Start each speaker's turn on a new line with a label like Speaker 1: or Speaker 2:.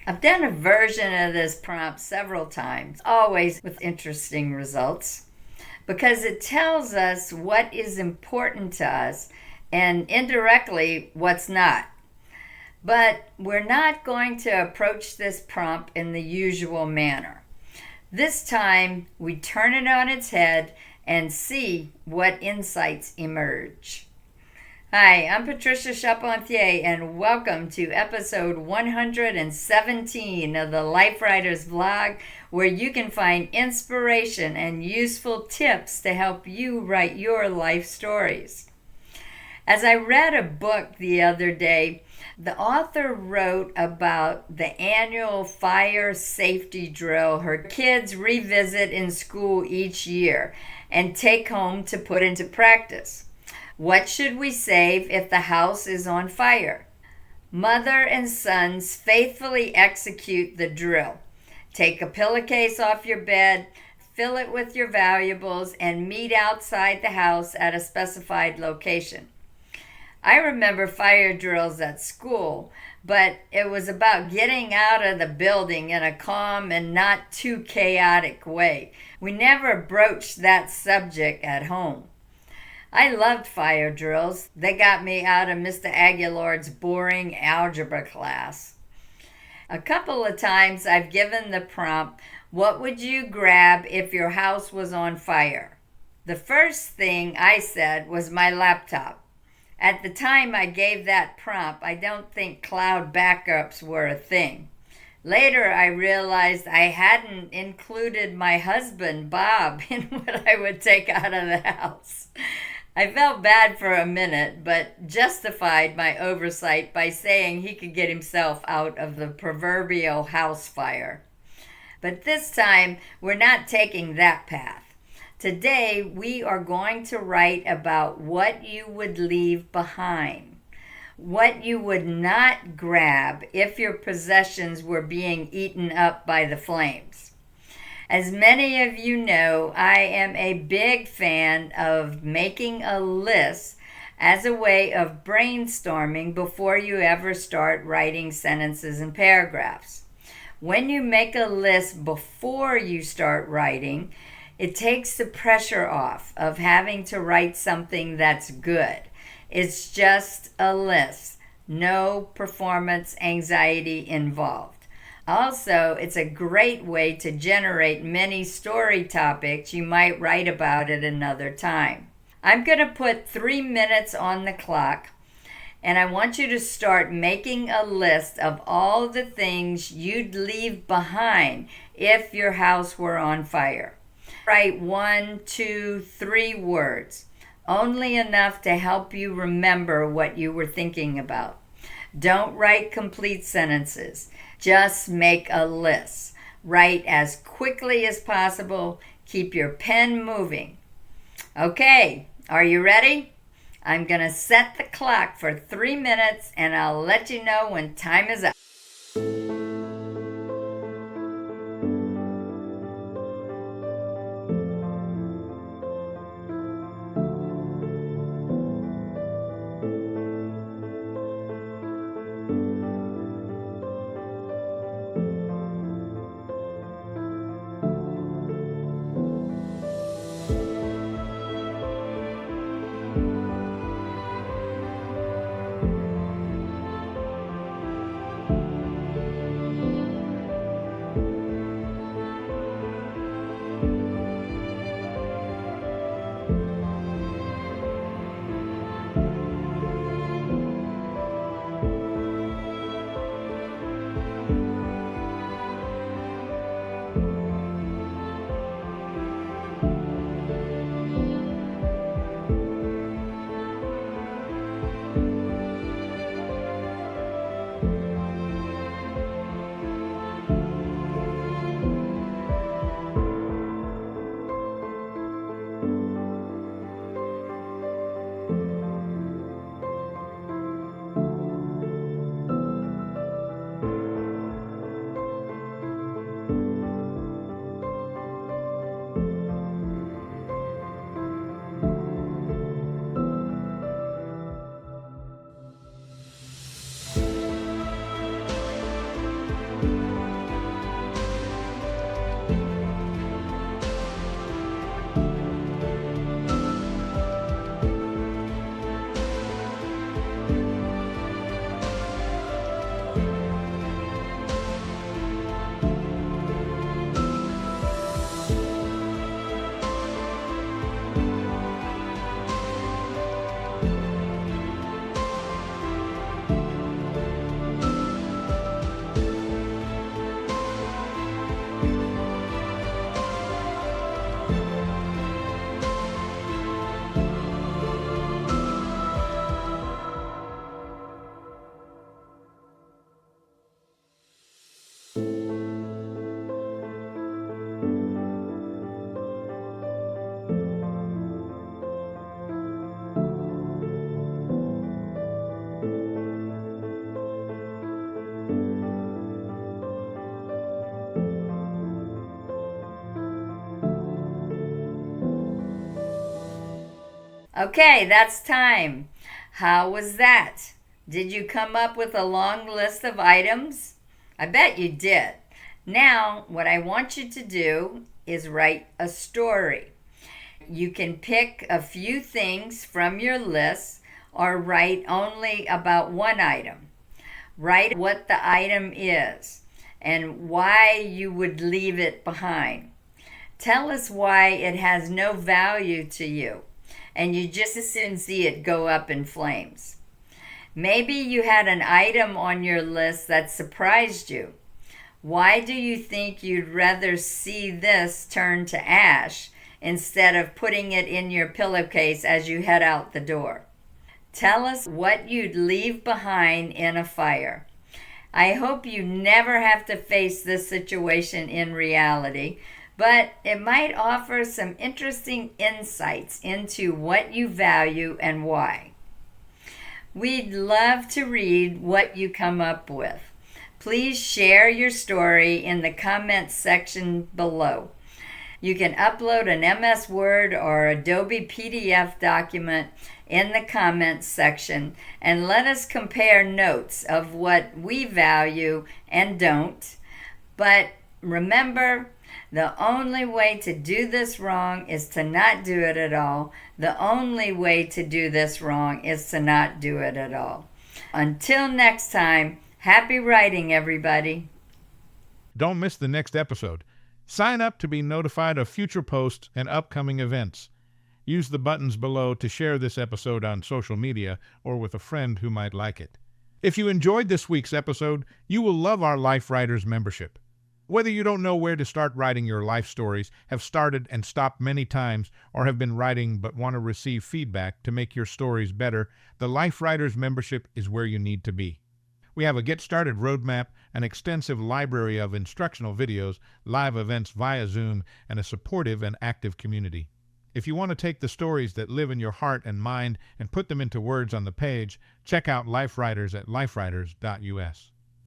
Speaker 1: I've done a version of this prompt several times, always with interesting results, because it tells us what is important to us and indirectly what's not. But we're not going to approach this prompt in the usual manner. This time, we turn it on its head and see what insights emerge. Hi, I'm Patricia Charpentier, and welcome to episode 117 of the Life Writers Vlog, where you can find inspiration and useful tips to help you write your life stories. As I read a book the other day, the author wrote about the annual fire safety drill her kids revisit in school each year and take home to put into practice. What should we save if the house is on fire? Mother and sons faithfully execute the drill. Take a pillowcase off your bed, fill it with your valuables, and meet outside the house at a specified location. I remember fire drills at school, but it was about getting out of the building in a calm and not too chaotic way. We never broached that subject at home. I loved fire drills. They got me out of Mr. Aguilar's boring algebra class. A couple of times I've given the prompt, what would you grab if your house was on fire? The first thing I said was my laptop. At the time I gave that prompt, I don't think cloud backups were a thing. Later, I realized I hadn't included my husband, Bob, in what I would take out of the house. I felt bad for a minute, but justified my oversight by saying he could get himself out of the proverbial house fire. But this time, we're not taking that path. Today, we are going to write about what you would leave behind, what you would not grab if your possessions were being eaten up by the flames. As many of you know, I am a big fan of making a list as a way of brainstorming before you ever start writing sentences and paragraphs. When you make a list before you start writing, it takes the pressure off of having to write something that's good. It's just a list, no performance anxiety involved. Also, it's a great way to generate many story topics you might write about at another time. I'm going to put 3 minutes on the clock, and I want you to start making a list of all the things you'd leave behind if your house were on fire. Write 1, 2, 3 words, only enough to help you remember what you were thinking about. Don't write complete sentences. Just make a list. Write as quickly as possible. Keep your pen moving. Okay, are you ready? I'm going to set the clock for 3 minutes and I'll let you know when time is up. Okay, that's time. How was that? Did you come up with a long list of items? I bet you did. Now, what I want you to do is write a story. You can pick a few things from your list or write only about one item. Write what the item is and why you would leave it behind. Tell us why it has no value to you and you just as soon see it go up in flames. Maybe you had an item on your list that surprised you. Why do you think you'd rather see this turn to ash instead of putting it in your pillowcase as you head out the door? Tell us what you'd leave behind in a fire. I hope you never have to face this situation in reality, but it might offer some interesting insights into what you value and why. We'd love to read what you come up with. Please share your story in the comments section below. You can upload an MS Word or Adobe PDF document in the comments section and let us compare notes of what we value and don't. But remember, the only way to do this wrong is to not do it at all. The only way to do this wrong is to not do it at all. Until next time, happy writing, everybody.
Speaker 2: Don't miss the next episode. Sign up to be notified of future posts and upcoming events. Use the buttons below to share this episode on social media or with a friend who might like it. If you enjoyed this week's episode, you will love our Life Writers membership. Whether you don't know where to start writing your life stories, have started and stopped many times, or have been writing but want to receive feedback to make your stories better, the Life Writers membership is where you need to be. We have a Get Started roadmap, an extensive library of instructional videos, live events via Zoom, and a supportive and active community. If you want to take the stories that live in your heart and mind and put them into words on the page, check out Life Writers at lifewriters.us.